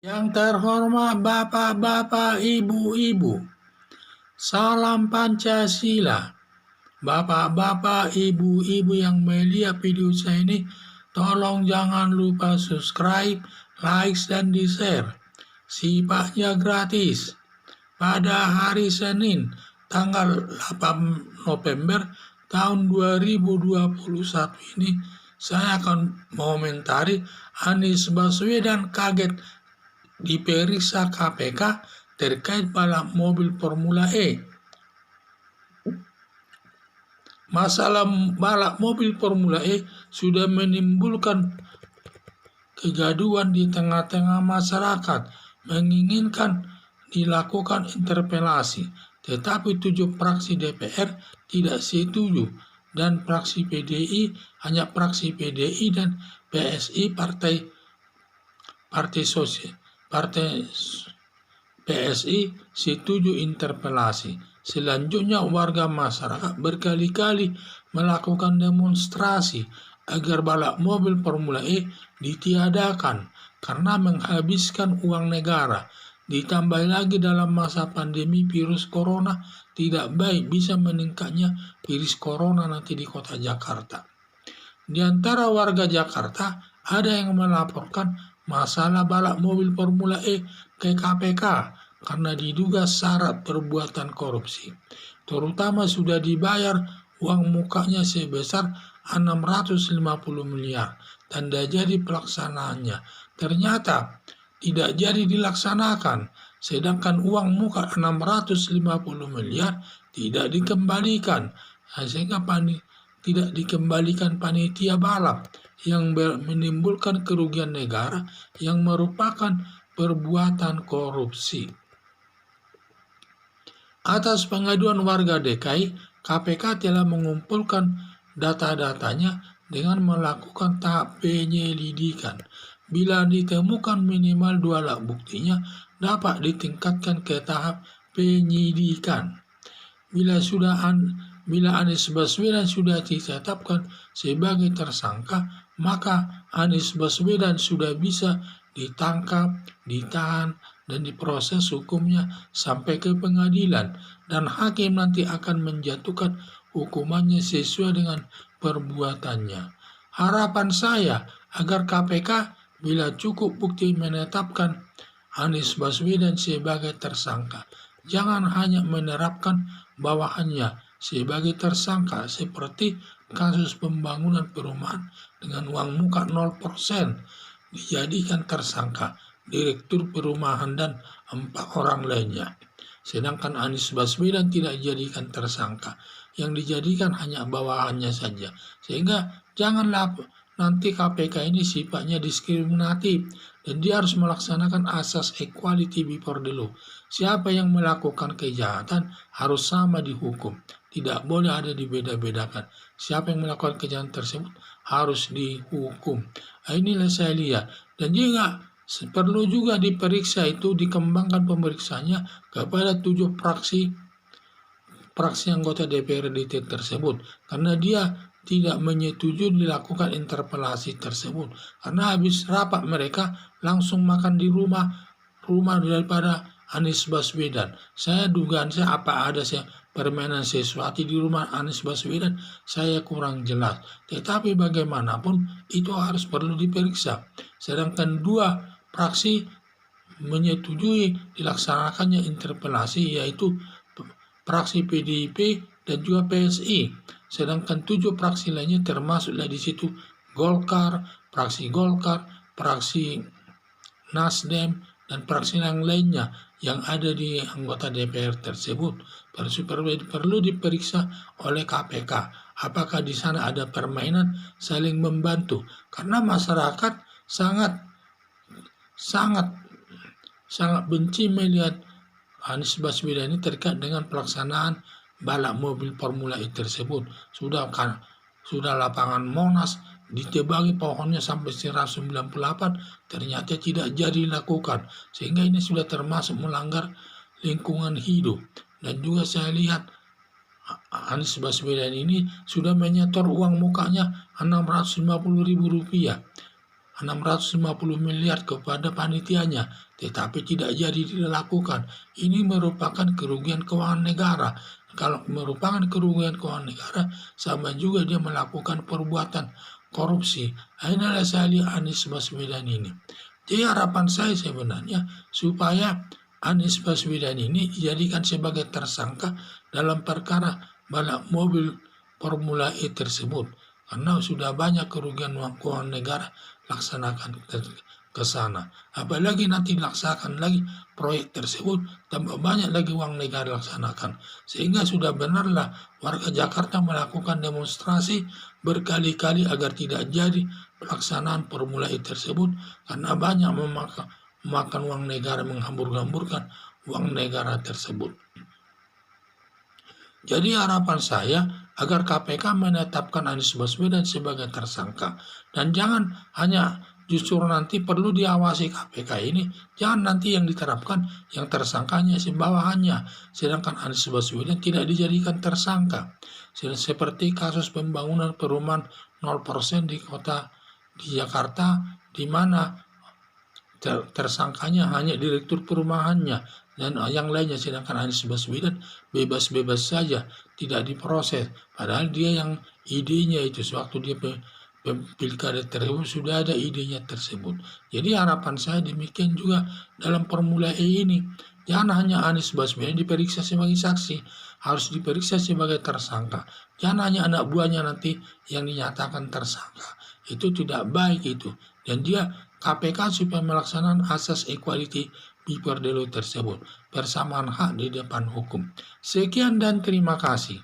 Yang terhormat Bapak-bapak, Ibu-ibu, salam Pancasila. Bapak-bapak, Ibu-ibu yang melihat video saya ini, tolong jangan lupa subscribe, like, dan di-share. Sifatnya gratis. Pada hari Senin, tanggal 8 November tahun 2021 ini, saya akan mengomentari Anies Baswedan kaget diperiksa KPK terkait balap mobil Formula E. Masalah balap mobil Formula E sudah menimbulkan kegaduhan di tengah-tengah masyarakat, menginginkan dilakukan interpelasi, tetapi 7 fraksi DPR tidak setuju, dan fraksi PDI, hanya fraksi PDI dan PSI Partai PSI setuju interpelasi. Selanjutnya warga masyarakat berkali-kali melakukan demonstrasi agar balap mobil Formula E ditiadakan karena menghabiskan uang negara. Ditambah lagi dalam masa pandemi virus corona tidak baik, bisa meningkatnya virus corona nanti di kota Jakarta. Di antara warga Jakarta ada yang melaporkan masalah balap mobil Formula E ke KPK karena diduga syarat perbuatan korupsi. Terutama sudah dibayar uang mukanya sebesar 650 miliar, tanda jadi pelaksanaannya. Ternyata tidak jadi dilaksanakan, sedangkan uang muka 650 miliar tidak dikembalikan, sehingga tidak dikembalikan panitia balap yang menimbulkan kerugian negara yang merupakan perbuatan korupsi. Atas pengaduan warga DKI, KPK telah mengumpulkan data-datanya dengan melakukan tahap penyelidikan. Bila ditemukan minimal 2 alat buktinya, dapat ditingkatkan ke tahap penyidikan. Bila Anies Baswedan sudah ditetapkan sebagai tersangka, maka Anies Baswedan sudah bisa ditangkap, ditahan, dan diproses hukumnya sampai ke pengadilan, dan hakim nanti akan menjatuhkan hukumannya sesuai dengan perbuatannya. Harapan saya agar KPK bila cukup bukti menetapkan Anies Baswedan sebagai tersangka, jangan hanya menerapkan bawahannya sebagai tersangka seperti kasus pembangunan perumahan dengan uang muka 0%, dijadikan tersangka direktur perumahan dan 4 orang lainnya. Sedangkan Anies Baswedan tidak dijadikan tersangka, yang dijadikan hanya bawahannya saja. Sehingga janganlah nanti KPK ini sifatnya diskriminatif, dan dia harus melaksanakan asas equality before the law. Siapa yang melakukan kejahatan harus sama dihukum, tidak boleh ada dibeda-bedakan. Siapa yang melakukan kejahatan tersebut harus dihukum. Inilah saya lihat, dan juga perlu juga diperiksa, itu dikembangkan pemeriksaannya kepada 7 fraksi anggota DPRD tersebut, karena dia tidak menyetujui dilakukan interpelasi tersebut, karena habis rapat mereka langsung makan di rumah daripada Anies Baswedan. Saya dugaan apa ada permainan sesuatu di rumah Anies Baswedan, saya kurang jelas. Tetapi bagaimanapun itu harus perlu diperiksa. Sedangkan 2 fraksi menyetujui dilaksanakannya interpelasi, yaitu fraksi PDIP dan juga PSI. Sedangkan 7 fraksi lainnya termasuklah di situ Golkar, fraksi Nasdem, dan fraksi yang lainnya yang ada di anggota DPR tersebut. Perlu diperiksa oleh KPK apakah di sana ada permainan saling membantu, karena masyarakat sangat benci melihat Anies Baswedan ini terkait dengan pelaksanaan balap mobil Formula E tersebut. Sudah lapangan Monas ditebangi pohonnya sampai 198, ternyata tidak jadi dilakukan, sehingga ini sudah termasuk melanggar lingkungan hidup. Dan juga saya lihat Anies Baswedan ini sudah menyetor uang mukanya 650.000 rupiah. 650 miliar kepada panitianya, tetapi tidak jadi dilakukan. Ini merupakan kerugian keuangan negara. Kalau merupakan kerugian keuangan negara, sama juga dia melakukan perbuatan korupsi. Inilah saya lihat Anies Baswedan ini. Jadi harapan saya sebenarnya supaya Anies Baswedan ini dijadikan sebagai tersangka dalam perkara balap mobil Formula E tersebut. Karena sudah banyak kerugian uang keuangan negara laksanakan ke sana. Apalagi nanti laksanakan lagi proyek tersebut, tambah banyak lagi uang negara laksanakan. Sehingga sudah benarlah warga Jakarta melakukan demonstrasi berkali-kali agar tidak jadi pelaksanaan Formula E tersebut karena banyak memakan uang negara, menghambur-hamburkan uang negara tersebut. Jadi harapan saya agar KPK menetapkan Anies Baswedan sebagai tersangka. Dan jangan hanya justru nanti perlu diawasi KPK ini, jangan nanti yang diterapkan yang tersangkanya bawahannya, sedangkan Anies Baswedan tidak dijadikan tersangka. Seperti kasus pembangunan perumahan 0% di kota di Jakarta, di mana tersangkanya hanya direktur perumahannya dan yang lainnya, sedangkan Anies Baswedan bebas-bebas saja, tidak diproses, padahal dia yang idenya itu sewaktu dia pilkada tersebut sudah ada idenya tersebut. Jadi harapan saya demikian juga dalam Formula E ini, jangan hanya Anies Baswedan diperiksa sebagai saksi, harus diperiksa sebagai tersangka. Jangan hanya anak buahnya nanti yang dinyatakan tersangka, itu tidak baik itu. Dan dia KPK supaya melaksanakan asas equality before the law tersebut, persamaan hak di depan hukum. Sekian dan terima kasih.